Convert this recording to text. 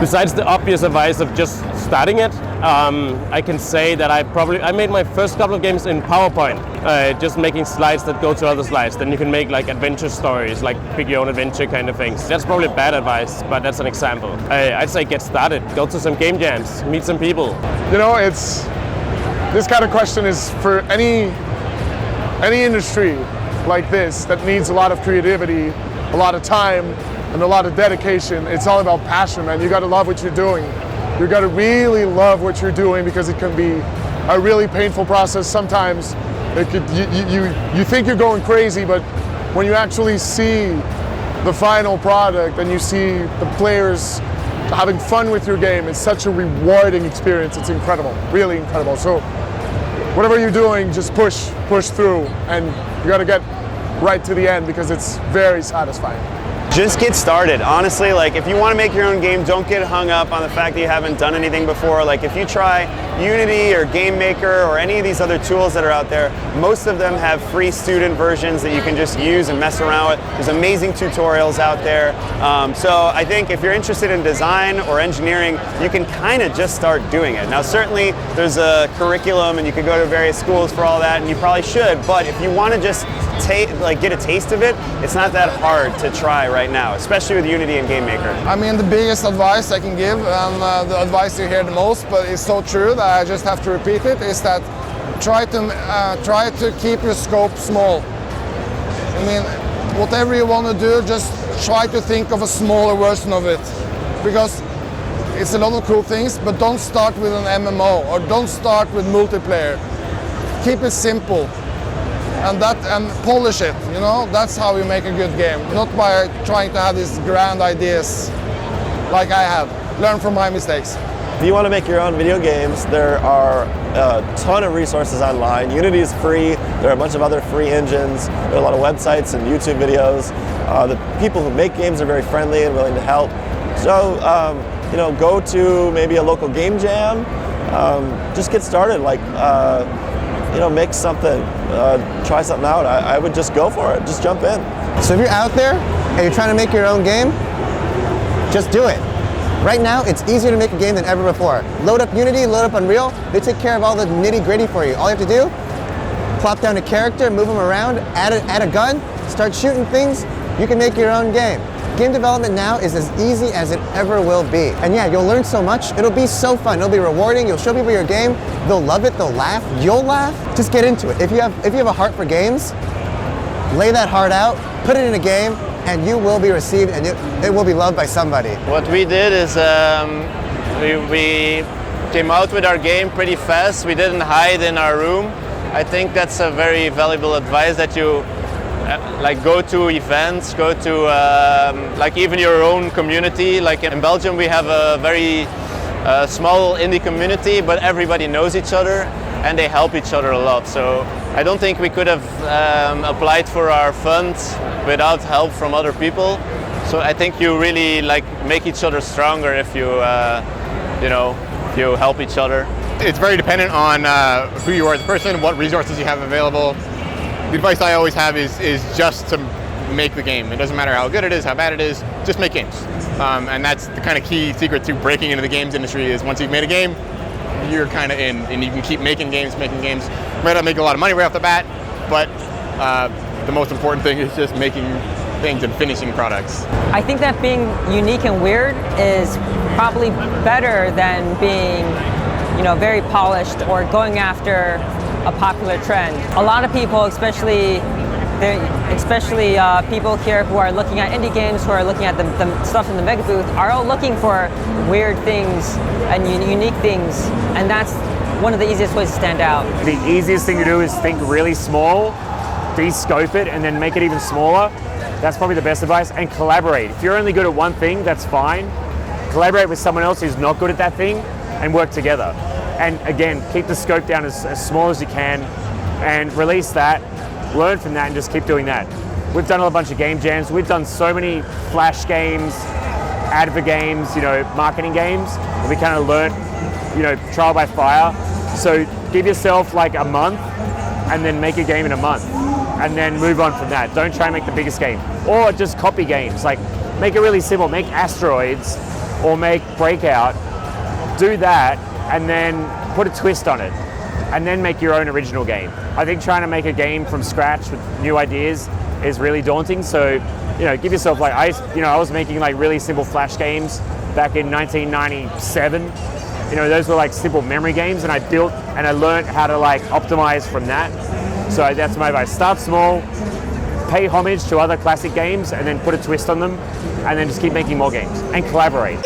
Besides the obvious advice of just starting it, I can say that I made my first couple of games in PowerPoint, just making slides that go to other slides. Then you can make like adventure stories, like pick your own adventure kind of things. That's probably bad advice, but that's an example. I'd say get started, go to some game jams, meet some people. You know, this kind of question is for any industry like this that needs a lot of creativity, a lot of time, and a lot of dedication. It's all about passion, man. You got to love what you're doing. You got to really love what you're doing, because it can be a really painful process sometimes. You think you're going crazy, but when you actually see the final product and you see the players having fun with your game, it's such a rewarding experience. It's incredible, really incredible. So whatever you're doing, just push through, and you got to get right to the end, because it's very satisfying. Just get started. Honestly, like if you want to make your own game, don't get hung up on the fact that you haven't done anything before. Like if you try Unity or Game Maker or any of these other tools that are out there, most of them have free student versions that you can just use and mess around with. There's amazing tutorials out there. So I think if you're interested in design or engineering, you can kind of just start doing it. Now certainly there's a curriculum and you could go to various schools for all that, and you probably should, but if you want to just get a taste of it, it's not that hard to try right now, especially with Unity and Game Maker. I mean, the biggest advice I can give, and the advice you hear the most, but it's so true that I just have to repeat it, is that try to keep your scope small. I mean, whatever you want to do, just try to think of a smaller version of it, because it's a lot of cool things, but don't start with an MMO or don't start with multiplayer. Keep it simple. And polish it, you know? That's how you make a good game, not by trying to have these grand ideas like I have. Learn from my mistakes. If you want to make your own video games, there are a ton of resources online. Unity is free. There are a bunch of other free engines. There are a lot of websites and YouTube videos. The people who make games are very friendly and willing to help. So, you know, go to maybe a local game jam. Just get started. Like, you know, make something, try something out. I would just go for it, just jump in. So if you're out there and you're trying to make your own game, just do it. Right now, it's easier to make a game than ever before. Load up Unity, load up Unreal, they take care of all the nitty-gritty for you. All you have to do, plop down a character, move them around, add a gun, start shooting things, you can make your own game. Game development now is as easy as it ever will be. And yeah, you'll learn so much. It'll be so fun. It'll be rewarding. You'll show people your game. They'll love it. They'll laugh. You'll laugh. Just get into it. If you have a heart for games, lay that heart out, put it in a game, and you will be received, and it will be loved by somebody. What we did is we came out with our game pretty fast. We didn't hide in our room. I think that's a very valuable advice, that you like go to events, go to like even your own community. Like in Belgium we have a very small indie community, but everybody knows each other and they help each other a lot. So I don't think we could have applied for our funds without help from other people. So I think you really like make each other stronger if you you know, if you help each other. It's very dependent on who you are as a person, what resources you have available. The advice I always have is just to make the game. It doesn't matter how good it is, how bad it is, just make games. And that's the kind of key secret to breaking into the games industry, is once you've made a game, you're kind of in, and you can keep making games. You might not make a lot of money right off the bat, but the most important thing is just making things and finishing products. I think that being unique and weird is probably better than being, you know, very polished or going after a popular trend. A lot of people, especially people here who are looking at indie games, who are looking at the stuff in the mega booth, are all looking for weird things and unique things, and that's one of the easiest ways to stand out. The easiest thing to do is think really small, de-scope it, and then make it even smaller. That's probably the best advice. And collaborate. If you're only good at one thing, that's fine. Collaborate with someone else who's not good at that thing and work together. And again, keep the scope down as small as you can and release that, learn from that, and just keep doing that. We've done a bunch of game jams. We've done so many flash games, advert games, you know, marketing games. We kind of learned, you know, trial by fire. So give yourself like a month and then make a game in a month and then move on from that. Don't try and make the biggest game, or just copy games. Like, make it really simple. Make asteroids or make Breakout, do that, and then put a twist on it, and then make your own original game. I think trying to make a game from scratch with new ideas is really daunting. So, you know, give yourself like I was making like really simple Flash games back in 1997. You know, those were like simple memory games, and I built and I learned how to like optimize from that. So that's my advice. Start small, pay homage to other classic games, and then put a twist on them, and then just keep making more games and collaborate.